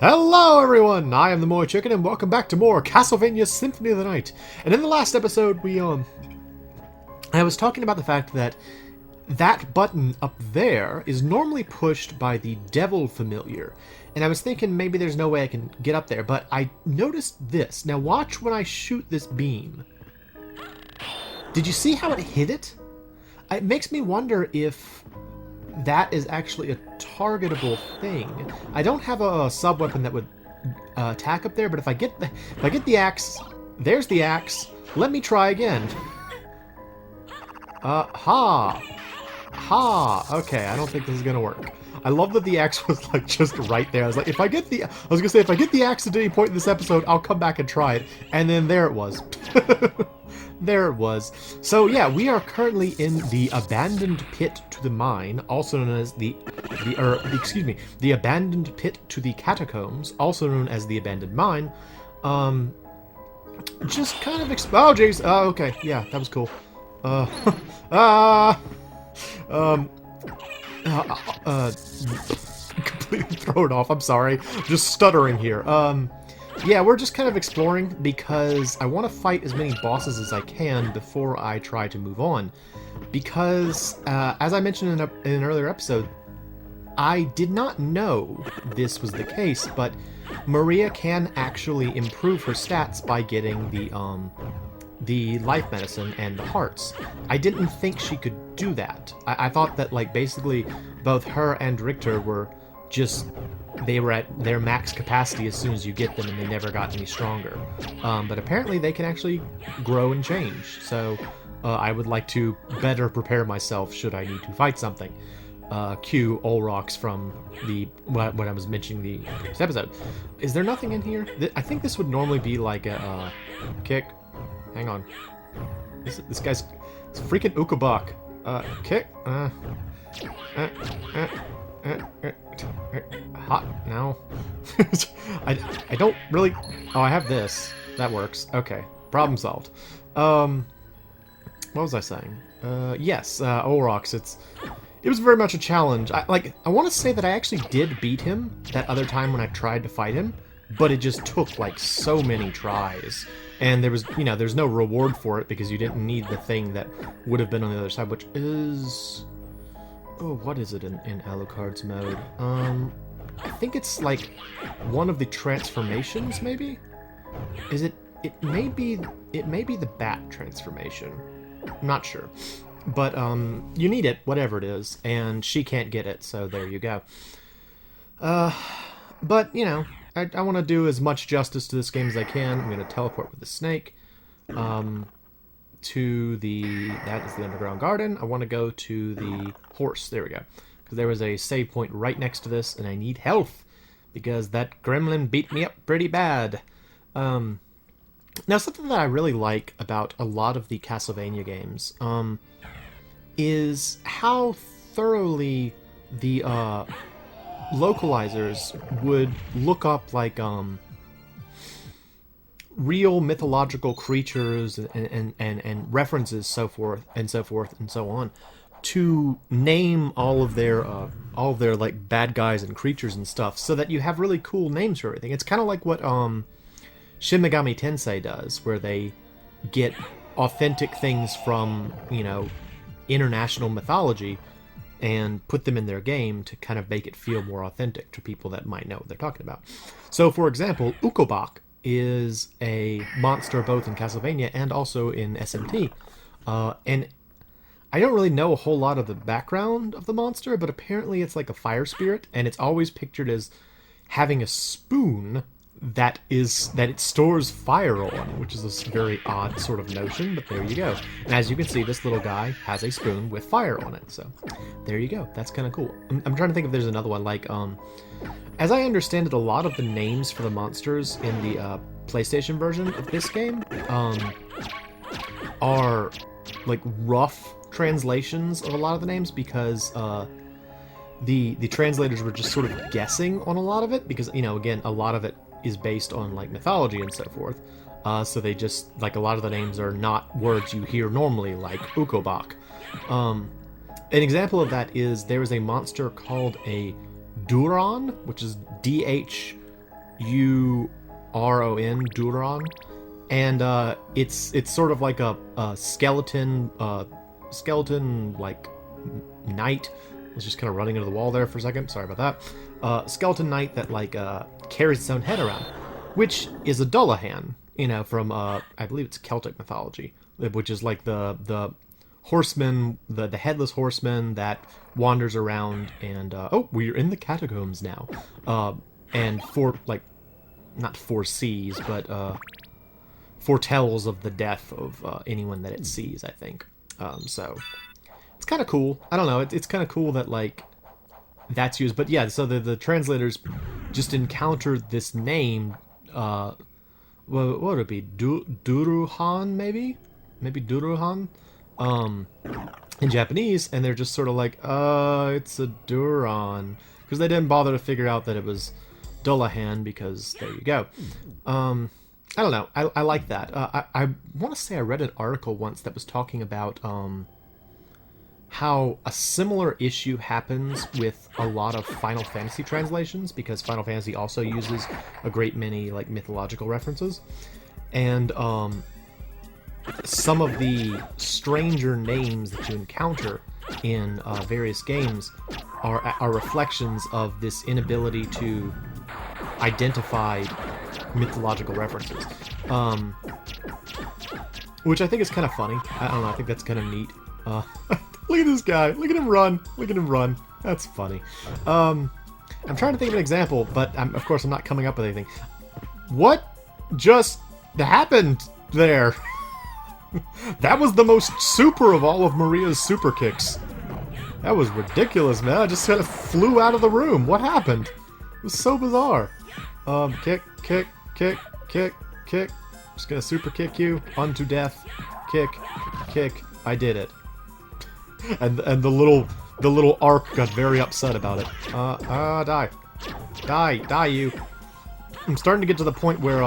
Hello everyone, I am the MoeChicken and welcome back to more Castlevania Symphony of the Night. And in the last episode I was talking about the fact that that button up there is normally pushed by the Devil Familiar. And I was thinking maybe there's no way I can get up there, but I noticed this. Now watch when I shoot this beam. Did you see how it hit it? It makes me wonder if that is actually a targetable thing. I don't have a sub-weapon that would attack up there, but if I get the axe, there's the axe. Let me try again. Ha! Okay, I don't think this is gonna work. I love that the axe was like just right there. I was like, if I get the axe at any point in this episode, I'll come back and try it. And then there it was. There it was. So yeah, we are currently in the abandoned pit to the mine, also known as the abandoned pit to the catacombs, also known as the abandoned mine. Just kind of oh jeez. Okay, yeah, that was cool. Completely thrown off. I'm sorry. Just stuttering here. Yeah, we're just kind of exploring because I want to fight as many bosses as I can before I try to move on. Because, as I mentioned in an earlier episode, I did not know this was the case, but Maria can actually improve her stats by getting the life medicine and the hearts. I didn't think she could do that. I thought that, like, basically both her and Richter were just... they were at their max capacity as soon as you get them and they never got any stronger. But apparently they can actually grow and change. So I would like to better prepare myself should I need to fight something. Cue Olrox from what I was mentioning the previous episode. Is there nothing in here? I think this would normally be like a kick. Hang on. This guy's it's freaking Ukabak. Kick. Hot now. I don't really. Oh, I have this. That works. Okay, problem solved. What was I saying? Yes, Olrox. It was very much a challenge. I want to say that I actually did beat him that other time when I tried to fight him, but it just took like so many tries, and there's no reward for it because you didn't need the thing that would have been on the other side, which is. Oh, what is it in Alucard's mode? I think it's like one of the transformations, maybe? Is it? It may be the bat transformation. I'm not sure. But, you need it, whatever it is, and she can't get it, so there you go. But, you know, I want to do as much justice to this game as I can. I'm going to teleport with the snake. That is the underground garden. I want to go to the horse. There we go. Because there was a save point right next to this, and I need health. Because that gremlin beat me up pretty bad. Now, something that I really like about a lot of the Castlevania games, is how thoroughly the, localizers would look up, like, real mythological creatures and references, so forth and so on, to name all of their like bad guys and creatures and stuff, so that you have really cool names for everything. It's kind of like what Shin Megami Tensei does, where they get authentic things from, international mythology and put them in their game to kind of make it feel more authentic to people that might know what they're talking about. So, for example, Ukobak is a monster both in Castlevania and also in SMT. And I don't really know a whole lot of the background of the monster, but apparently it's like a fire spirit, and it's always pictured as having a spoon that it stores fire on, which is a very odd sort of notion, but there you go. And as you can see, this little guy has a spoon with fire on it, so there you go. That's kind of cool. I'm trying to think if there's another one, like, as I understand it, a lot of the names for the monsters in the PlayStation version of this game are like rough translations of a lot of the names, because the translators were just sort of guessing on a lot of it, because, again, a lot of it is based on like mythology and so forth. So they just, like, a lot of the names are not words you hear normally, like Ukobak. An example of that is there is a monster called a Duran, which is Duron, Duron, and it's sort of like a skeleton like knight. I was just kind of running into the wall there for a second. Sorry about that. Skeleton knight that like carries its own head around, which is a Dullahan, from I believe it's Celtic mythology, which is like the horseman, the headless horseman that wanders around and we're in the catacombs now, and not foresees, but foretells of the death of anyone that it sees, I think. So it's kind of cool. I don't know. It's kind of cool that like that's used. But yeah, so the translators just encountered this name. What would it be? Duruhan, maybe Duruhan. In Japanese, and they're just sort of like, it's a Duron, because they didn't bother to figure out that it was Dullahan, because there you go. I don't know. I like that. I want to say I read an article once that was talking about how a similar issue happens with a lot of Final Fantasy translations, because Final Fantasy also uses a great many like mythological references, and some of the stranger names that you encounter in various games are reflections of this inability to identify mythological references, which I think is kind of funny. I don't know, I think that's kind of neat. Look at this guy, look at him run, that's funny. I'm trying to think of an example, but of course I'm not coming up with anything. What just happened there? That was the most super of all of Maria's super kicks. That was ridiculous, man. I just kind of flew out of the room. What happened? It was so bizarre. Kick. Just gonna super kick you unto death. Kick. I did it. And the little arc got very upset about it. Die you. I'm starting to get to the point where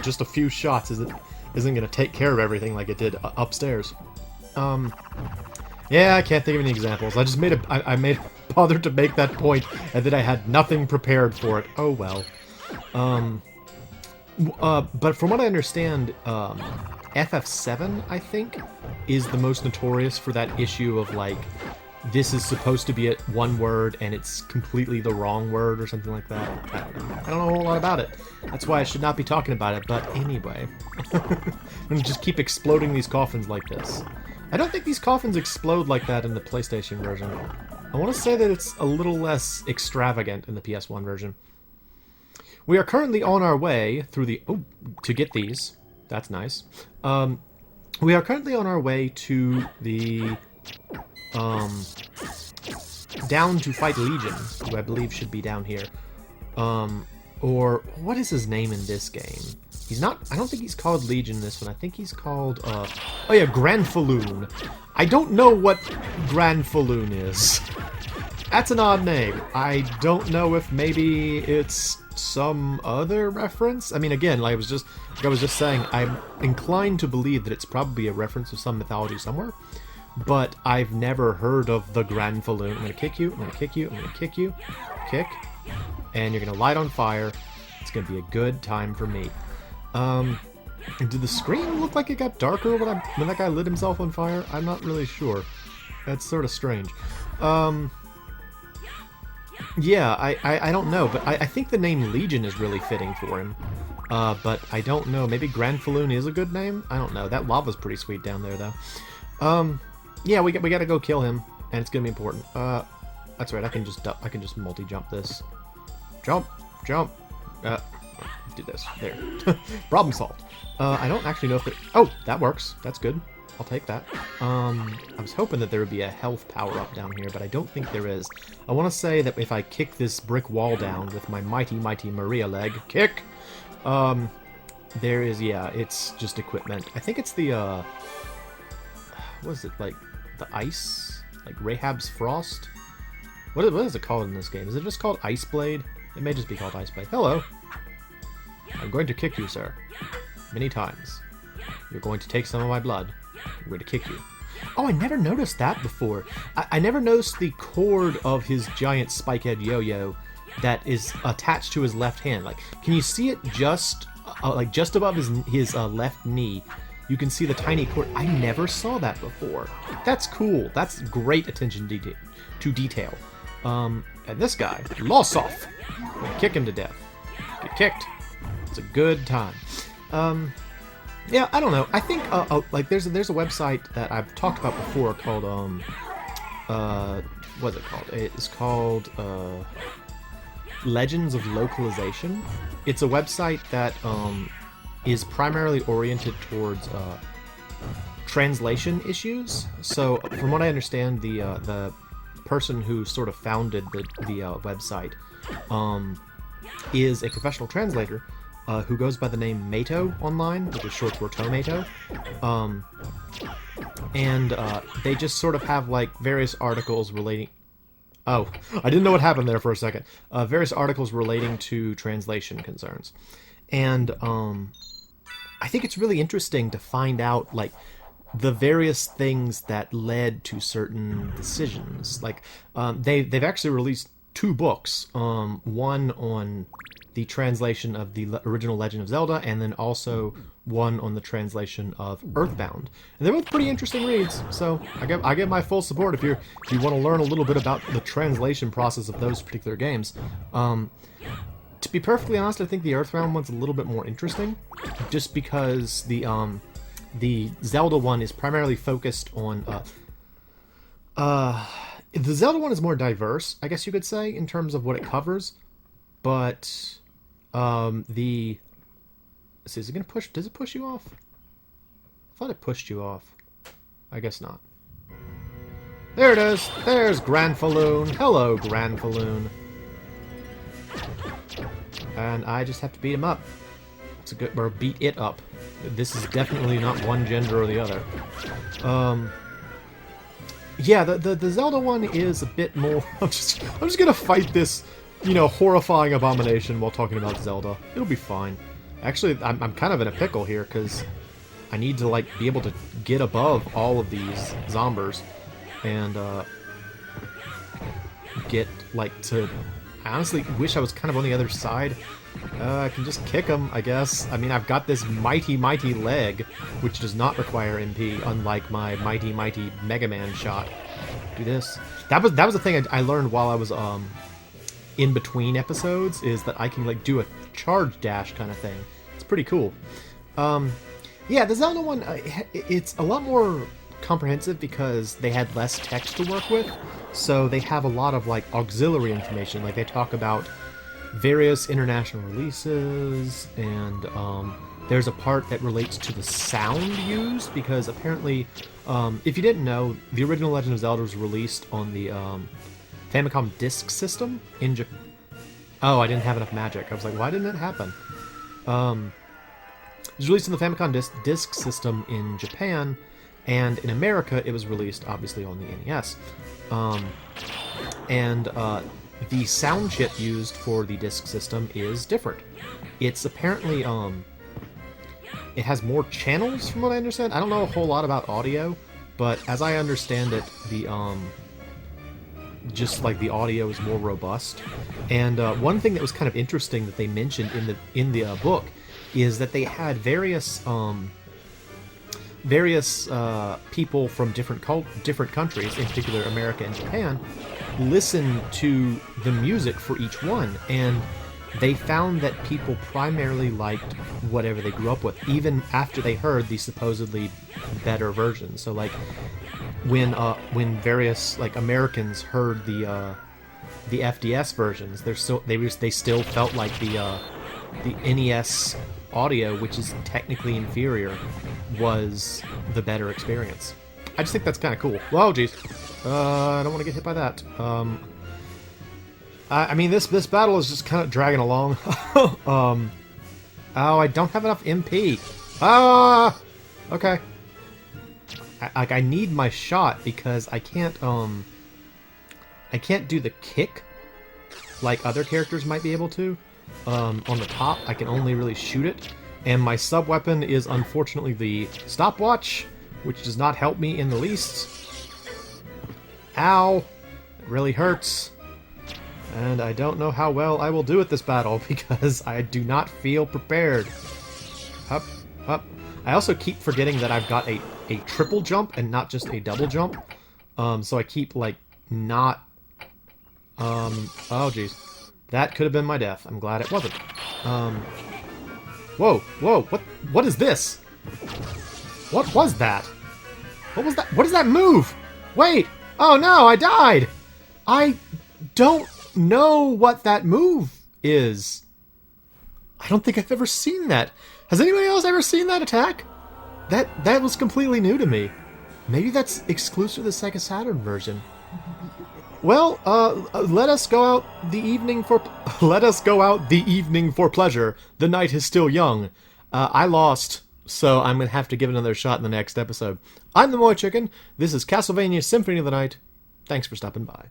just a few shots isn't going to take care of everything like it did upstairs. Yeah, I can't think of any examples. I just bothered to make that point, and then I had nothing prepared for it. Oh well. But from what I understand, FF7, I think, is the most notorious for that issue of like, this is supposed to be one word and it's completely the wrong word or something like that. I don't know a whole lot about it. That's why I should not be talking about it, but anyway. I'm gonna just keep exploding these coffins like this. I don't think these coffins explode like that in the PlayStation version. I want to say that it's a little less extravagant in the PS1 version. We are currently on our way through the... to get these. That's nice. We are currently on our way to the... down to fight Legion, who I believe should be down here. Or, what is his name in this game? He's not... I don't think he's called Legion in this one. I think he's called, oh yeah, Granfaloon. I don't know what Granfaloon is. That's an odd name. I don't know if maybe it's some other reference. I mean, again, like I was just saying, I'm inclined to believe that it's probably a reference to some mythology somewhere. But I've never heard of the Granfaloon. I'm gonna kick you, I'm gonna kick you, I'm gonna kick you. Kick. And you're gonna light on fire. It's gonna be a good time for me. Did the screen look like it got darker when that guy lit himself on fire? I'm not really sure. That's sort of strange. Yeah, I don't know, but I think the name Legion is really fitting for him. But I don't know. Maybe Granfaloon is a good name? I don't know. That lava's pretty sweet down there, though. Yeah, we gotta go kill him, and it's gonna be important. That's right. I can just multi-jump this. Jump. Do this. There. Problem solved. I don't actually know if it... Oh, that works. That's good. I'll take that. I was hoping that there would be a health power-up down here, but I don't think there is. I want to say that if I kick this brick wall down with my mighty Maria leg... Kick! There is... Yeah, it's just equipment. I think it's the, what is it? Like, the ice? Like, Rahab's Frost? What is it called in this game? Is it just called Ice Blade? It may just be called Ice Blade. Hello! I'm going to kick you, sir. Many times. You're going to take some of my blood. I'm going to kick you. Oh, I never noticed that before. I never noticed the cord of his giant spike-head yo-yo that is attached to his left hand. Like, can you see it just like just above his left knee? You can see the tiny cord. I never saw that before. That's cool. That's great attention to detail. And this guy, Lossoff, kick him to death. Get kicked. It's a good time. Yeah, I don't know. I think like there's a website that I've talked about before called what's it called? It's called Legends of Localization. It's a website that is primarily oriented towards translation issues. So, from what I understand, the person who sort of founded the website is a professional translator who goes by the name Mato online, which is short for Tomato. And they just sort of have like various articles relating. Oh, I didn't know what happened there for a second. Various articles relating to translation concerns, and I think it's really interesting to find out like the various things that led to certain decisions. Like they've actually released 2 books, one on the translation of the original Legend of Zelda, and then also one on the translation of Earthbound. And they're both pretty interesting reads, so I give my full support if you want to learn a little bit about the translation process of those particular games. To be perfectly honest, I think the Earthbound one's a little bit more interesting, just because the Zelda one is primarily focused on the Zelda one is more diverse, I guess you could say, in terms of what it covers. But let's see, is it gonna push? Does it push you off? I thought it pushed you off. I guess not. There it is. There's Granfaloon. Hello, Granfaloon. And I just have to beat him up. It's a good, or beat it up. This is definitely not one gender or the other. Yeah, the Zelda one is a bit more. I'm just gonna fight this, horrifying abomination while talking about Zelda. It'll be fine. Actually, I'm kind of in a pickle here because I need to like be able to get above all of these zombers and get like to. I honestly wish I was kind of on the other side. I can just kick him, I guess. I mean, I've got this mighty leg, which does not require MP, unlike my mighty Mega Man shot. Do this. That was the thing I learned while I was in between episodes, is that I can like do a charge dash kind of thing. It's pretty cool. Yeah, the Zelda one, it's a lot more comprehensive because they had less text to work with. So they have a lot of like auxiliary information. Like they talk about various international releases, and there's a part that relates to the sound used, because apparently, if you didn't know, the original Legend of Zelda was released on the Famicom Disk System in Japan. Oh, I didn't have enough magic. I was like, why didn't it happen? It was released on the Famicom Disk System in Japan, and in America it was released obviously on the NES. The sound chip used for the disk system is different. It's apparently, it has more channels from what I understand. I don't know a whole lot about audio, but as I understand it, just like the audio is more robust. And one thing that was kind of interesting that they mentioned in the book is that they had various people from different countries, in particular America and Japan, listen to the music for each one, and they found that people primarily liked whatever they grew up with, even after they heard the supposedly better versions. So like when various like Americans heard the FDS versions, they still felt like the NES audio, which is technically inferior, was the better experience. I just think that's kind of cool. Whoa, jeez. I don't want to get hit by that. I mean, this battle is just kind of dragging along. Oh, I don't have enough MP. Ah! Okay. I need my shot because I can't do the kick like other characters might be able to. On the top, I can only really shoot it. And my sub-weapon is unfortunately the stopwatch, which does not help me in the least. Ow! It really hurts. And I don't know how well I will do at this battle because I do not feel prepared. Up, up. I also keep forgetting that I've got a triple jump and not just a double jump. So I keep, like, not... oh, jeez. That could have been my death. I'm glad it wasn't. Whoa, whoa, what is this? What was that? What was that? What is that move? Wait! Oh no, I died! I don't know what that move is. I don't think I've ever seen that. Has anybody else ever seen that attack? That was completely new to me. Maybe that's exclusive to the Sega Saturn version. Well, let us go out the evening for pleasure. The night is still young. I lost, so I'm gonna have to give it another shot in the next episode. I'm the MoeChicken. This is Castlevania Symphony of the Night. Thanks for stopping by.